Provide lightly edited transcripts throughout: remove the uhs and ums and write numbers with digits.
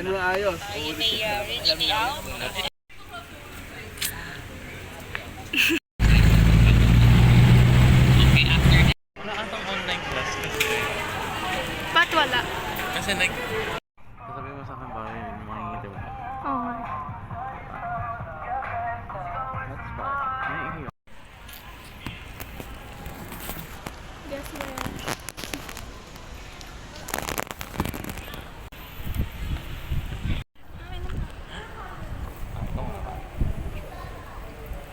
ganun ayos. You may reach me out. Okay, after that. Wala atang online class kasi. Ba't wala? Kasi sasabihin mo sa akin ba yun, makingiti mo ba? Oo. That's fine. Naiihi. Yes, ma'am. Ito nga ba?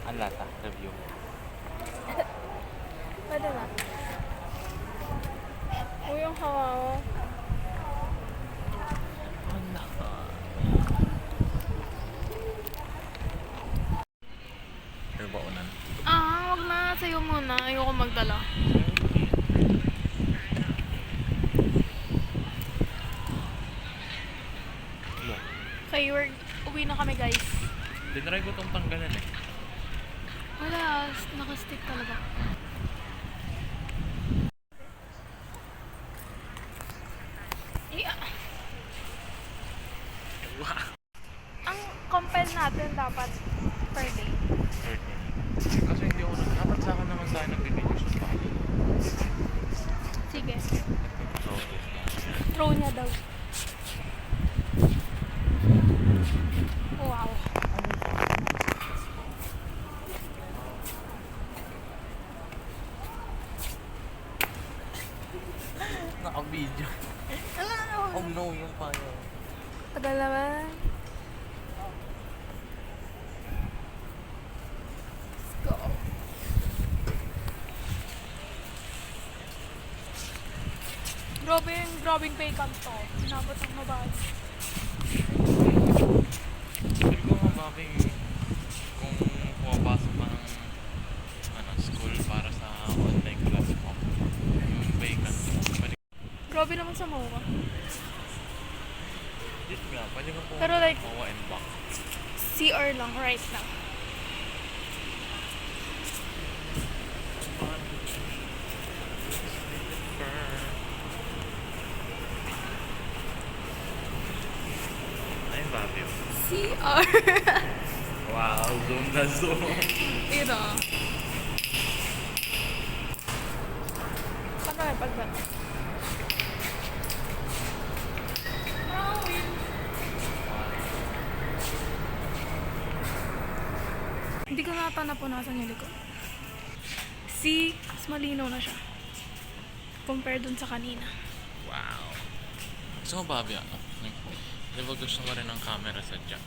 Ang lata, review. Pwede na. Uy, yung kawawa. Ang lata. Ano ba unan? Wag na. Sa'yo muna. Ayoko magdala. Okay, uwi na kami, guys. Tinry ko itong tanggalan eh. Wala. Nakastick talaga. Yeah. Wow. Ang compel natin dapat per day. 30. Kasi hindi ako dapat sa akin naman tayo nagbibigay sa pa. Sige. So, Throw niya daw. Wow. naka-video. Oh no, yung payo. Tagal naman. Let's go. Grabing bacon to. Inabot ang mabag. Sabi ko nga bakit kung pumapasok ka ng school para sa online class mo, yung bacon, Grabe naman sa MOA. dito nga, pwede ka po Pero like, mawa and back. CR lang right now. Ayun, Fabio. CR. Wow, zoom na zoom. Ito. Paano may pagbat? Hindi ko nata napunasan yung likod. See, mas malinaw na siya. Compare dun sa kanina. Wow. Gusto mo, Fabio? Di ba gusto mo rin ng camera sa Jack?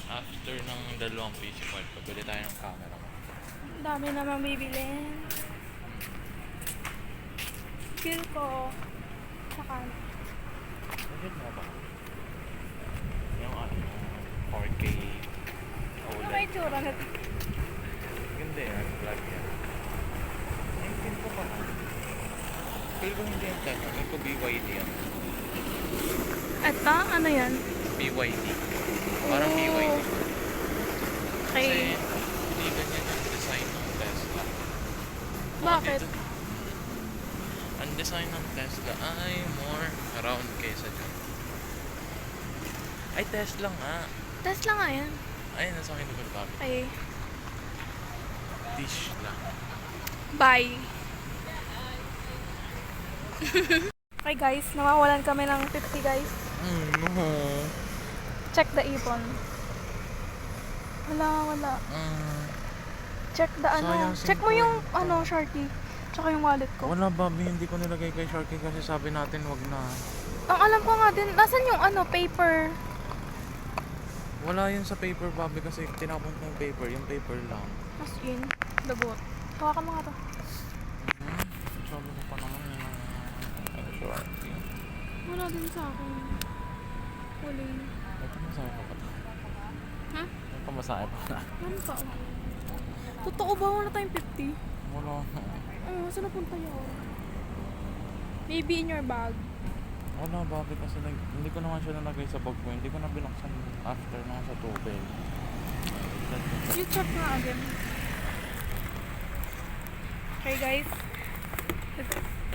After ng dalawang PC card, pabili tayo ng camera mo. Ang dami namang bibilin. Feel ko saka Bakit mo ba? Yung 4K ano OLED. may tsura nito? Ganda yan, vlog yan. Yung pin ko pa na. Feel ko hindi yan dyan. Feel ko BYD yan. Eto, ano yan? BYD. Parang BYD. Kasi Okay. hindi ganyan yung design ng Tesla. Bakit? Ang design ng Tesla ay more round kaysa dyan. Ay, Tesla nga. Tesla nga yan. Ay, nasa akin ko ba? Okay. Dish lang. Bye. Okay guys, nawawalan kami ng 50 guys. No. Check the ipon. Wala. Check the Sayang, Check mo yung 50. Sharky. Tsaka yung wallet ko. Wala, Bobby. Hindi ko nilagay kay Sharky kasi sabi natin wag na. Ang alam ko nga din, nasan yung paper? Wala yun sa paper, Bobby, kasi tinapon ko yung paper. Yung paper lang. As in, lagot. Hawakan mo nga to. Sabi ko pa naman yung Sharky. Wala din sa akin. Huli. May pamasahe pa ba? Ha? May pamasahe pa na. Ano pa? Totoo ba? Wala tayong 50? Wala. Oo, saan napunta yun? Maybe in your bag. Wala, Bobby, kasi hindi ko naman siya nalagay sa bag ko. Hindi ko na binuksan after na sa tubig. You check nga again. Okay guys.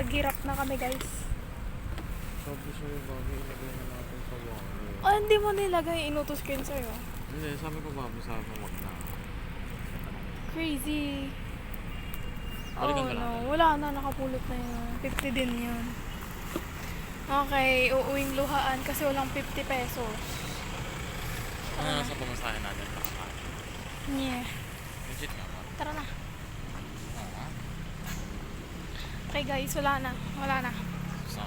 Naghirap na kami guys. Sabi sa'yo, Bobby, ilagay na natin sa wallet. Ay, hindi mo nilagay? Inutos ko yun sa'yo. Hindi, sabi ko sabi mo wag na. Crazy. Balikan Oh ka lang. no, wala na, nakapulot na yun. 50 din yun. Okay, uuwing luhaan kasi walang 50 pesos. Ano nasa pamasahin natin? Yeah. Legit nga ba? Tara na. Oo. Okay guys, wala na. Wala na. So,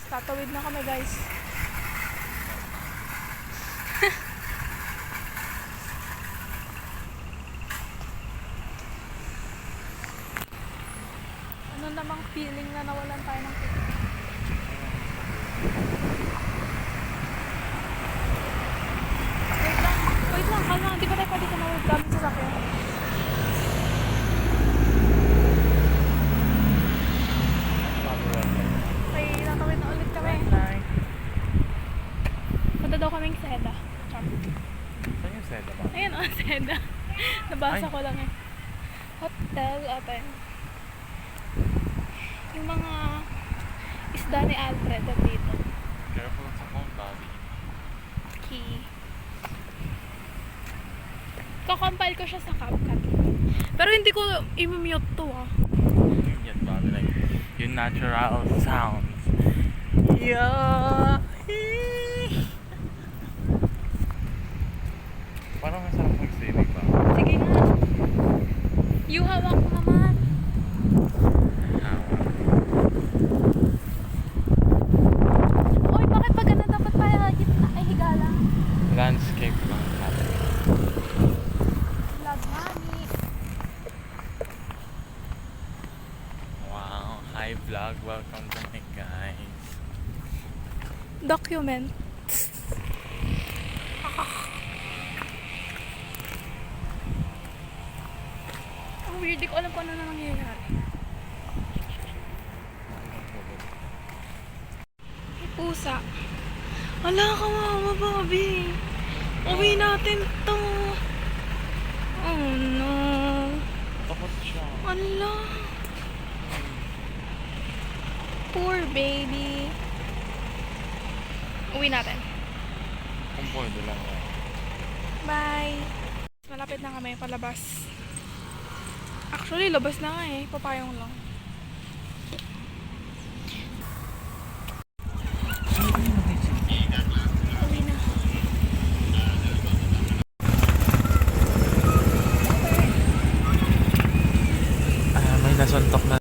Tatawid na kami guys. Ano namang feeling na nawalan tayo ng ticket? Wait lang, kalma. Hindi pa tayo pwede tumawid gamit sa sakyan. Okay, tatawid na ulit kami. Punta daw kaming Seda. Char. saan yung seda ba? Ayan o, Seda. Nabasa Ay. ko lang eh. Hotel ate. Yung mga isda ni Alfred dito. Careful sa phone, Bobby. Key. Kakompile ko siya sa CapCut. Pero hindi ko i-mute to ah. Yan, Bobby. Like, yung natural sounds. Yeah. Parang masarap mag-swimming ba? Sige nga. You hawak mo naman. Uy, bakit pag ganun dapat tayo gitna? Ay, higa lang. Landscape lang natin. Vlog mami. Wow, hi vlog. Welcome to me, guys. Document. Ang weird, di ko alam kung ano na nangyayari. May pusa. Wala ka mama, Bobby. Uwi natin to. Oh no. Takot siya. Wala. Poor baby. Uwi natin. Kung pwede lang yan. Bye. Malapit na kami palabas. Actually, labas na nga eh. Papayong lang. Uwi na. May nasuntok na